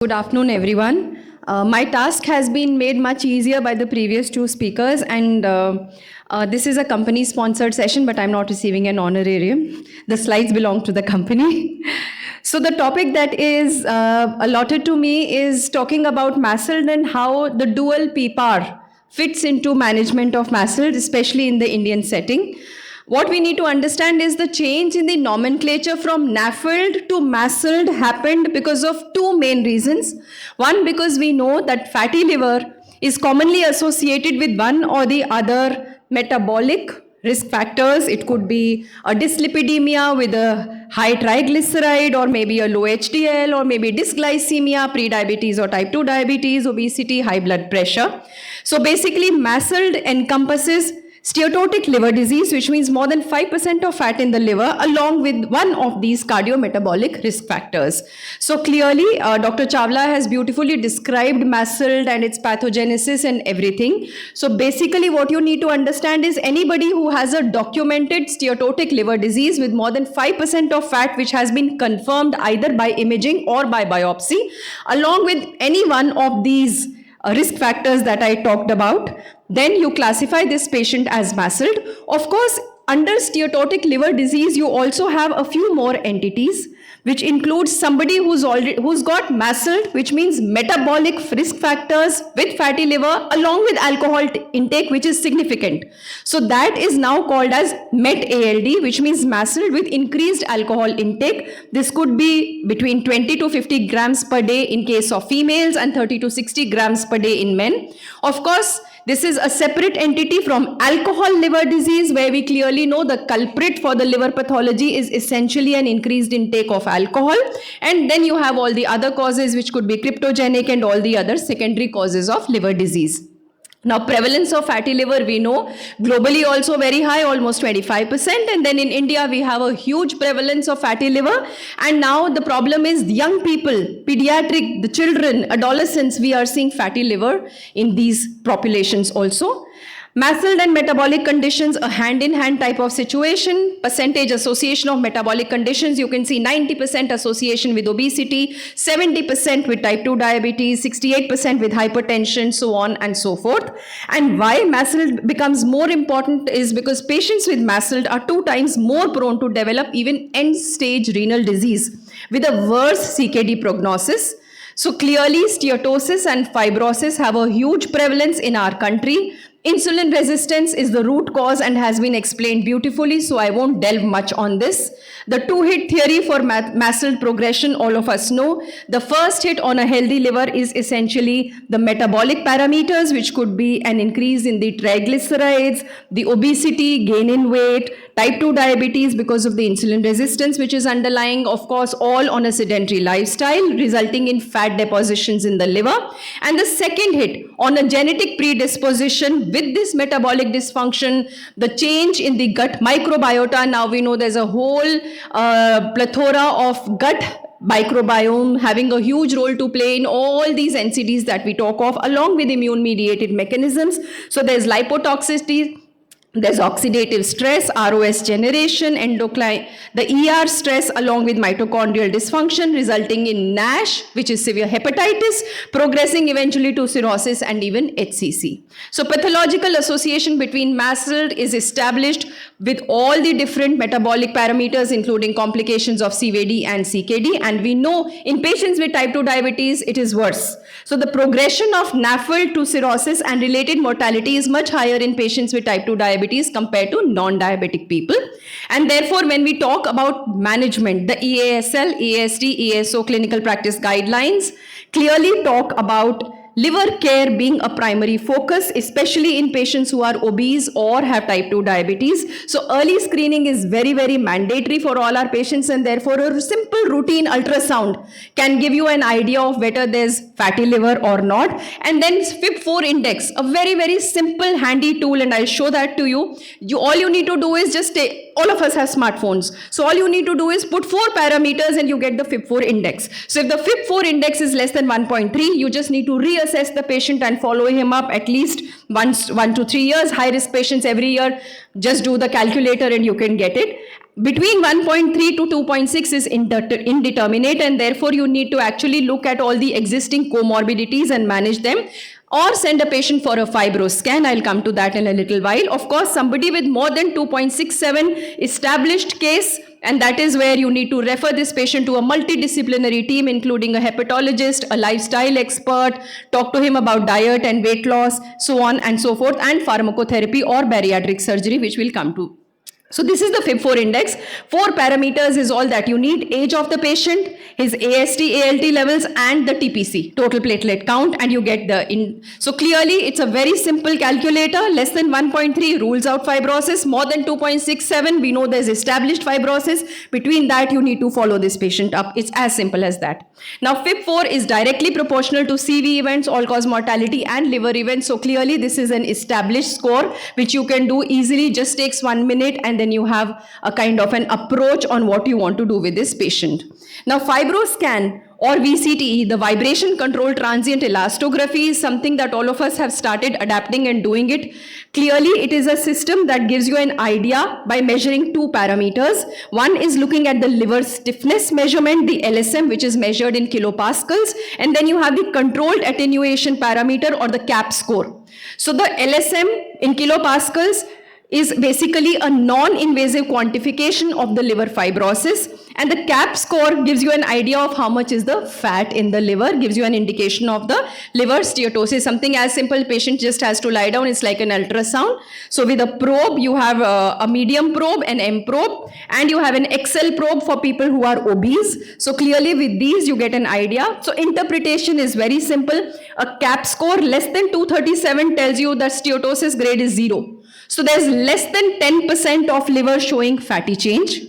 Good afternoon, everyone. My task has been made much easier by the previous two speakers, and this is a company sponsored session, but I'm not receiving an honorarium. The slides belong to the company. So, the topic that is allotted to me is talking about MASLD and how the dual PPAR fits into management of MASLD, especially in the Indian setting. What we need to understand is the change in the nomenclature from NAFLD to MASLD happened because of two main reasons. One, because we know that fatty liver is commonly associated with one or the other metabolic risk factors. It could be a dyslipidemia with a high triglyceride, or maybe a low HDL, or maybe dysglycemia, prediabetes or type 2 diabetes, obesity, high blood pressure. So basically, MASLD encompasses steatotic liver disease, which means more than 5% of fat in the liver, along with one of these cardiometabolic risk factors. So clearly, Dr. Chawla has beautifully described MASLD and its pathogenesis and everything. So basically, what you need to understand is anybody who has a documented steatotic liver disease with more than 5% of fat, which has been confirmed either by imaging or by biopsy, along with any one of these risk factors that I talked about, then you classify this patient as MASLD. Of course, under steatotic liver disease, you also have a few more entities, which includes somebody who's got MASLD, which means metabolic risk factors with fatty liver, along with alcohol intake, which is significant. So that is now called as MET-ALD, which means MASLD with increased alcohol intake. This could be between 20 to 50 grams per day in case of females and 30 to 60 grams per day in men. Of course, this is a separate entity from alcohol liver disease, where we clearly know the culprit for the liver pathology is essentially an increased intake of alcohol. And then you have all the other causes, which could be cryptogenic and all the other secondary causes of liver disease. Now, prevalence of fatty liver, we know, globally also very high, almost 25%. And then in India, we have a huge prevalence of fatty liver. And now the problem is the young people, pediatric, the children, adolescents, we are seeing fatty liver in these populations also. MASLD and metabolic conditions, a hand-in-hand type of situation. Percentage association of metabolic conditions, you can see 90% association with obesity, 70% with type 2 diabetes, 68% with hypertension, so on and so forth. And why MASLD becomes more important is because patients with MASLD are 2 times more prone to develop even end-stage renal disease with a worse CKD prognosis. So clearly, steatosis and fibrosis have a huge prevalence in our country. Insulin resistance is the root cause and has been explained beautifully, so I won't delve much on this. The 2-hit theory for MASLD progression, all of us know. The first hit on a healthy liver is essentially the metabolic parameters, which could be an increase in the triglycerides, the obesity, gain in weight, type 2 diabetes because of the insulin resistance, which is underlying, of course, all on a sedentary lifestyle, resulting in fat depositions in the liver. And the second hit on a genetic predisposition with this metabolic dysfunction, the change in the gut microbiota. Now we know there's a whole plethora of gut microbiome having a huge role to play in all these NCDs that we talk of, along with immune-mediated mechanisms. So there's lipotoxicity, there's oxidative stress, ROS generation, endocrine, the ER stress, along with mitochondrial dysfunction, resulting in NASH, which is severe hepatitis, progressing eventually to cirrhosis and even HCC. So pathological association between MASLD is established with all the different metabolic parameters, including complications of CVD and CKD. And we know in patients with type 2 diabetes, it is worse. So the progression of NAFLD to cirrhosis and related mortality is much higher in patients with type 2 diabetes compared to non-diabetic people. And therefore, when we talk about management, the EASL, EASD, EASO clinical practice guidelines clearly talk about liver care being a primary focus, especially in patients who are obese or have type 2 diabetes. So early screening is very, very mandatory for all our patients, and therefore a simple routine ultrasound can give you an idea of whether there's fatty liver or not. And then FIB4 index, a very, very simple handy tool, and I'll show that to you. All you need to do is just all of us have smartphones. So all you need to do is put 4 parameters and you get the FIB4 index. So if the FIB4 index is less than 1.3, you just need to reassess the patient and follow him up at least 1 to 3 years. High risk patients every year, just do the calculator and you can get it. between 1.3 to 2.6 is indeterminate, and therefore you need to actually look at all the existing comorbidities and manage them, or send a patient for a fibro scan. I'll come to that in a little while. Of course, somebody with more than 2.67 established case, and that is where you need to refer this patient to a multidisciplinary team, including a hepatologist, a lifestyle expert, talk to him about diet and weight loss, so on and so forth, and pharmacotherapy or bariatric surgery, which we'll come to. So this is the FIB-4 index. 4 parameters is all that you need: age of the patient, his AST, ALT levels, and the TPC, total platelet count, and you get the So clearly it's a very simple calculator. Less than 1.3 rules out fibrosis. More than 2.67, we know there's established fibrosis. Between that, you need to follow this patient up. It's as simple as that. Now FIB-4 is directly proportional to CV events, all-cause mortality, and liver events. So clearly this is an established score which you can do easily. Just takes 1 minute, and then you have a kind of an approach on what you want to do with this patient. Now FibroScan or VCTE, the vibration controlled transient elastography, is something that all of us have started adapting and doing it. Clearly, it is a system that gives you an idea by measuring 2 parameters. One is looking at the liver stiffness measurement, the LSM, which is measured in kilopascals, and then you have the controlled attenuation parameter or the CAP score. So the LSM in kilopascals is basically a non-invasive quantification of the liver fibrosis, and the CAP score gives you an idea of how much is the fat in the liver, gives you an indication of the liver steatosis. Something as simple, patient just has to lie down, it's like an ultrasound. So with a probe, you have a medium probe, an M probe, and you have an XL probe for people who are obese. So clearly with these you get an idea. So interpretation is very simple. A CAP score less than 237 tells you that steatosis grade is 0. So there's less than 10% of liver showing fatty change.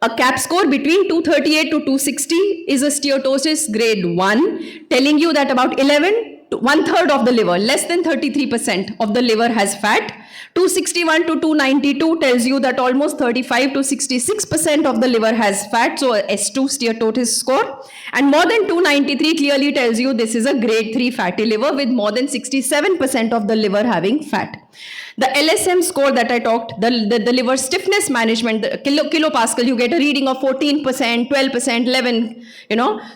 A CAP score between 238 to 260 is a steatosis grade 1, telling you that about 11 to 1/3 of the liver, less than 33% of the liver has fat. 261 to 292 tells you that almost 35 to 66% of the liver has fat, so a S2 steatosis score. And more than 293 clearly tells you this is a grade 3 fatty liver with more than 67% of the liver having fat. The LSM score that I talked, the liver stiffness management, the kilopascal, you get a reading of 14%, 12%, 11,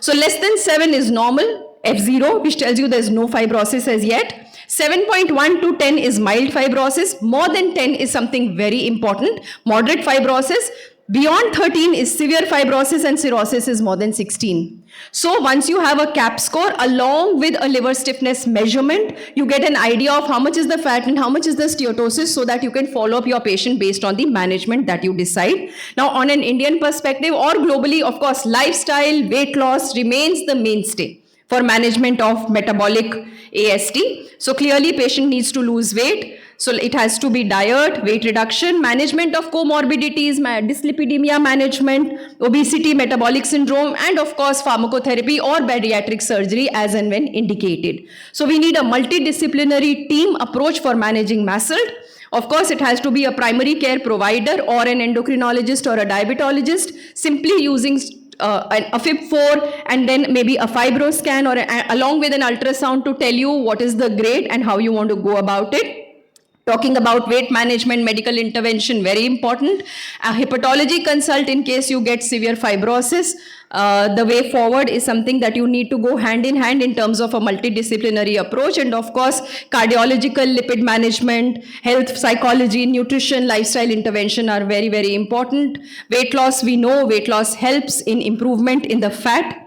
So less than 7 is normal, F0, which tells you there's no fibrosis as yet. 7.1 to 10 is mild fibrosis. More than 10 is something very important, moderate fibrosis. Beyond 13 is severe fibrosis, and cirrhosis is more than 16. So once you have a CAP score along with a liver stiffness measurement, you get an idea of how much is the fat and how much is the steatosis, so that you can follow up your patient based on the management that you decide. Now on an Indian perspective or globally, of course, lifestyle, weight loss remains the mainstay for management of metabolic AST. So clearly patient needs to lose weight. So it has to be diet, weight reduction, management of comorbidities, dyslipidemia management, obesity, metabolic syndrome, and of course pharmacotherapy or bariatric surgery as and when indicated. So we need a multidisciplinary team approach for managing MASLT. Of course, it has to be a primary care provider or an endocrinologist or a diabetologist, simply using a FIB-4 and then maybe a FibroScan or along with an ultrasound to tell you what is the grade and how you want to go about it. Talking about weight management, medical intervention, very important. A hepatology consult in case you get severe fibrosis. The way forward is something that you need to go hand in hand in terms of a multidisciplinary approach. And of course, cardiological, lipid management, health, psychology, nutrition, lifestyle intervention are very, very important. Weight loss, we know weight loss helps in improvement in the fat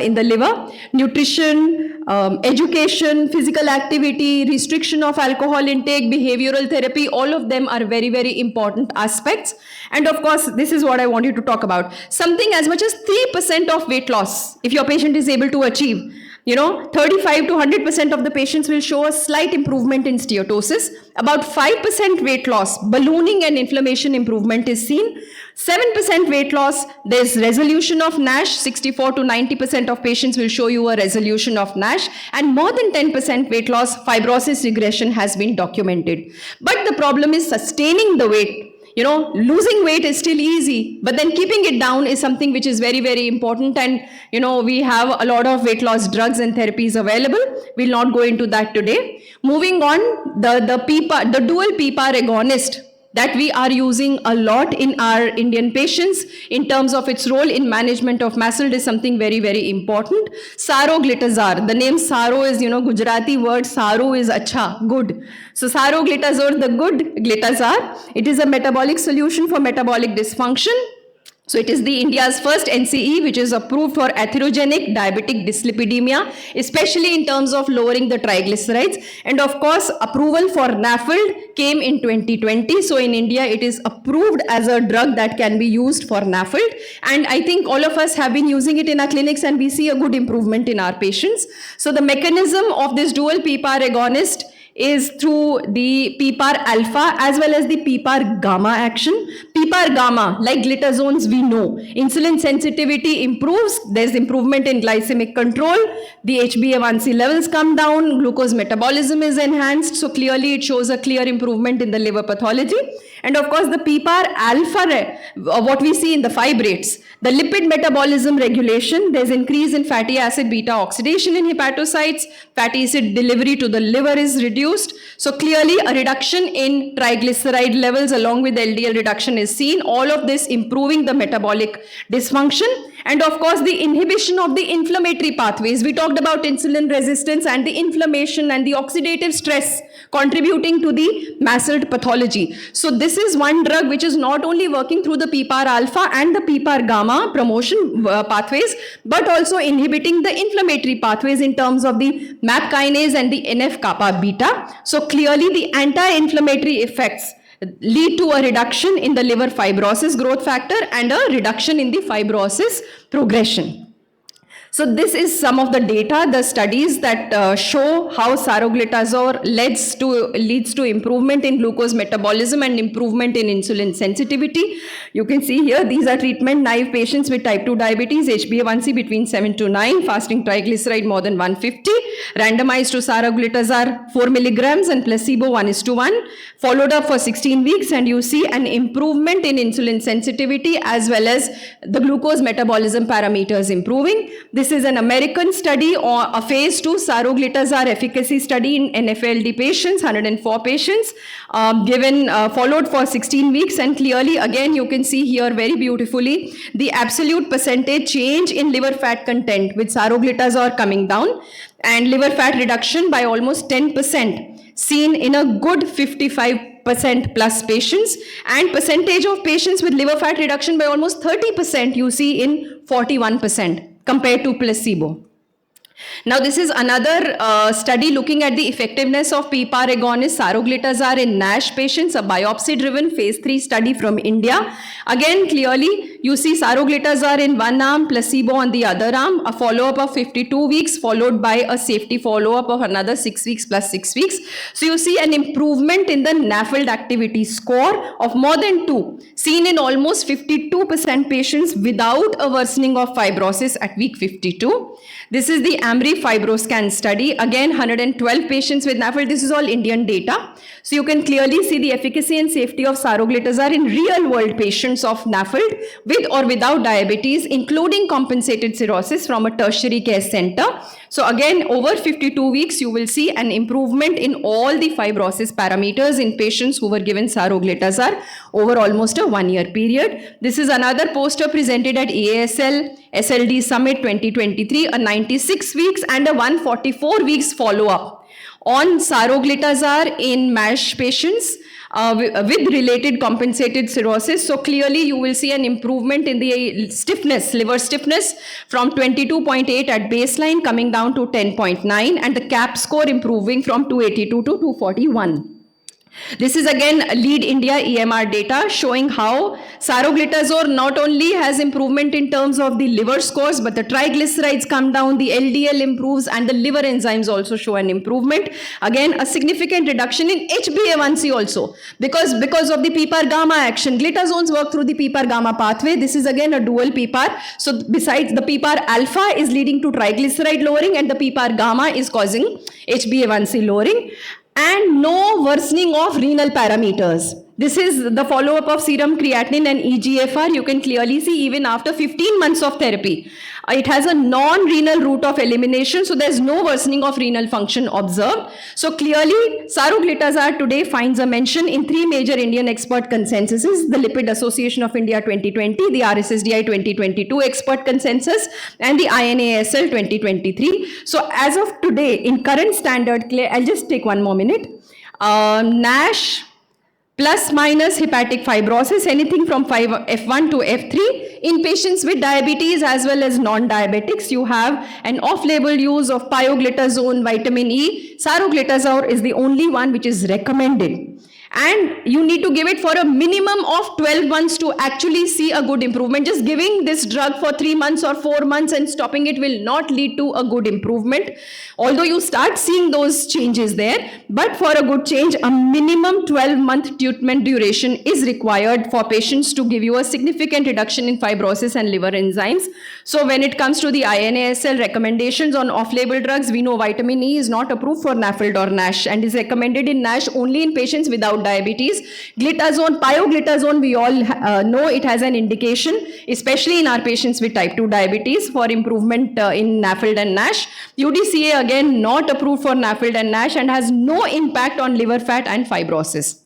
in the liver. Nutrition, education, physical activity, restriction of alcohol intake, behavioral therapy, all of them are very, very important aspects. And of course, this is what I want you to talk about. Something as much as 3% of weight loss, if your patient is able to achieve, 35 to 100% of the patients will show a slight improvement in steatosis. About 5% weight loss, ballooning and inflammation improvement is seen. 7% weight loss, there's resolution of NASH. 64 to 90% of patients will show you a resolution of NASH. And more than 10% weight loss, fibrosis regression has been documented. But the problem is sustaining the weight. Losing weight is still easy, but then keeping it down is something which is very, very important. And, we have a lot of weight loss drugs and therapies available. We'll not go into that today. Moving on, the dual PPAR agonist, that we are using a lot in our Indian patients in terms of its role in management of MASLD is something very, very important. Saroglitazar, the name Saro is, Gujarati word, Saru is acha, good. So Saroglitazar, the good glitazar, it is a metabolic solution for metabolic dysfunction. So it is the India's first NCE which is approved for atherogenic diabetic dyslipidemia, especially in terms of lowering the triglycerides. And of course, approval for NAFLD came in 2020. So in India, it is approved as a drug that can be used for NAFLD. And I think all of us have been using it in our clinics and we see a good improvement in our patients. So the mechanism of this dual PPAR agonist is through the PPAR alpha as well as the PPAR gamma action. PPAR gamma, like glitazones, we know. Insulin sensitivity improves, there's improvement in glycemic control, the HbA1c levels come down, glucose metabolism is enhanced, so clearly it shows a clear improvement in the liver pathology. And of course, the PPAR alpha, what we see in the fibrates, the lipid metabolism regulation, there's increase in fatty acid beta oxidation in hepatocytes, fatty acid delivery to the liver is reduced. So clearly a reduction in triglyceride levels along with LDL reduction is seen. All of this improving the metabolic dysfunction. And of course, the inhibition of the inflammatory pathways. We talked about insulin resistance and the inflammation and the oxidative stress contributing to the MASLD pathology. So this is one drug which is not only working through the PPAR alpha and the PPAR gamma promotion pathways, but also inhibiting the inflammatory pathways in terms of the MAP kinase and the NF-kappa beta. So clearly the anti-inflammatory effects lead to a reduction in the liver fibrosis growth factor and a reduction in the fibrosis progression. So this is some of the data, the studies that show how saroglitazar leads to improvement in glucose metabolism and improvement in insulin sensitivity. You can see here, these are treatment-naive patients with type 2 diabetes, HbA1c between 7 to 9, fasting triglyceride more than 150, randomized to saroglitazar 4 milligrams and placebo 1:1, followed up for 16 weeks, and you see an improvement in insulin sensitivity as well as the glucose metabolism parameters improving. This is an American study or a phase 2 saroglitazar efficacy study in NAFLD patients, 104 patients, followed for 16 weeks, and clearly again you can see here very beautifully the absolute percentage change in liver fat content with saroglitazar coming down and liver fat reduction by almost 10% seen in a good 55% plus patients, and percentage of patients with liver fat reduction by almost 30% you see in 41% compared to placebo. Now this is another study looking at the effectiveness of PPAR agonist saroglitazar in NASH patients, a biopsy-driven phase 3 study from India. Again, clearly you see saroglitazar in one arm, placebo on the other arm, a follow-up of 52 weeks followed by a safety follow-up of another 6 weeks plus 6 weeks. So you see an improvement in the NAFLD activity score of more than 2, seen in almost 52% patients without a worsening of fibrosis at week 52. This is the AMRI FibroScan study. Again, 112 patients with NAFLD. This is all Indian data. So you can clearly see the efficacy and safety of saroglitazar in real-world patients of NAFLD with or without diabetes, including compensated cirrhosis from a tertiary care center. So again, over 52 weeks, you will see an improvement in all the fibrosis parameters in patients who were given saroglitazar over almost a 1-year period. This is another poster presented at EASL SLD Summit 2023, a 96 weeks and a 144 weeks follow-up on saroglitazar in MASH patients with related compensated cirrhosis. So clearly you will see an improvement in the stiffness, liver stiffness from 22.8 at baseline coming down to 10.9, and the CAP score improving from 282 to 241. This is again Lead India EMR data showing how saroglitazar not only has improvement in terms of the liver scores, but the triglycerides come down, the LDL improves, and the liver enzymes also show an improvement. Again, a significant reduction in HbA1c also because of the PPAR gamma action. Glitazones work through the PPAR gamma pathway. This is again a dual PPAR. So besides the PPAR alpha is leading to triglyceride lowering, and the PPAR gamma is causing HbA1c lowering. And no worsening of renal parameters. This is the follow-up of serum creatinine and EGFR. You can clearly see even after 15 months of therapy, it has a non-renal route of elimination, so there's no worsening of renal function observed. So clearly, saroglitazar today finds a mention in 3 major Indian expert consensuses: the Lipid Association of India 2020, the RSSDI 2022 expert consensus, and the INASL 2023. So as of today, in current standard, I'll just take one more minute. NASH plus minus hepatic fibrosis, anything from F1 to F3. In patients with diabetes as well as non-diabetics, you have an off-label use of pioglitazone, vitamin E. Saroglitazar is the only one which is recommended. And you need to give it for a minimum of 12 months to actually see a good improvement. Just giving this drug for 3 months or 4 months and stopping it will not lead to a good improvement. Although you start seeing those changes there, but for a good change, a minimum 12-month treatment duration is required for patients to give you a significant reduction in fibrosis and liver enzymes. So when it comes to the INASL recommendations on off-label drugs, we know vitamin E is not approved for NAFLD or NASH and is recommended in NASH only in patients without diabetes. Glitazone, pioglitazone, we all know it has an indication, especially in our patients with type 2 diabetes, for improvement in NAFLD and NASH. UDCA again not approved for NAFLD and NASH and has no impact on liver fat and fibrosis.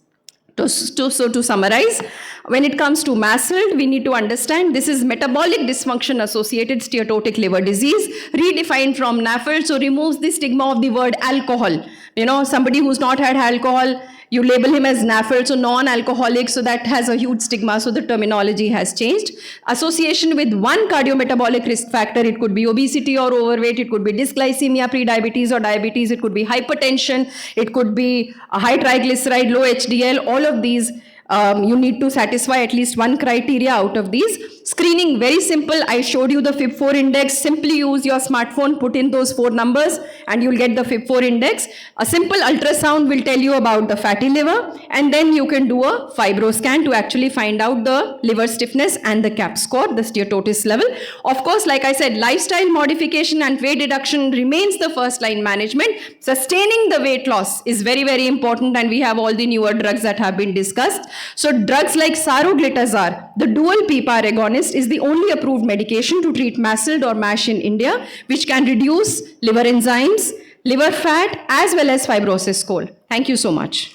So to summarize, when it comes to MASLD, we need to understand this is metabolic dysfunction associated steatotic liver disease, redefined from NAFLD, so removes the stigma of the word alcohol. You know, somebody who's not had alcohol, you label him as NAFLD, so non-alcoholic, so that has a huge stigma, so the terminology has changed. Association with one cardiometabolic risk factor, it could be obesity or overweight, it could be dysglycemia, prediabetes or diabetes, it could be hypertension, it could be a high triglyceride, low HDL, all of these. You need to satisfy at least one criteria out of these. Screening, very simple. I showed you the FIB4 index. Simply use your smartphone, put in those 4 numbers, and you'll get the FIB4 index. A simple ultrasound will tell you about the fatty liver, and then you can do a fibroscan to actually find out the liver stiffness and the CAP score, the steatosis level. Of course, like I said, lifestyle modification and weight reduction remains the first line management. Sustaining the weight loss is very, very important, and we have all the newer drugs that have been discussed. So drugs like saroglitazar, the dual PPAR agonist, is the only approved medication to treat MASLD or MASH in India, which can reduce liver enzymes, liver fat, as well as fibrosis score. Thank you so much.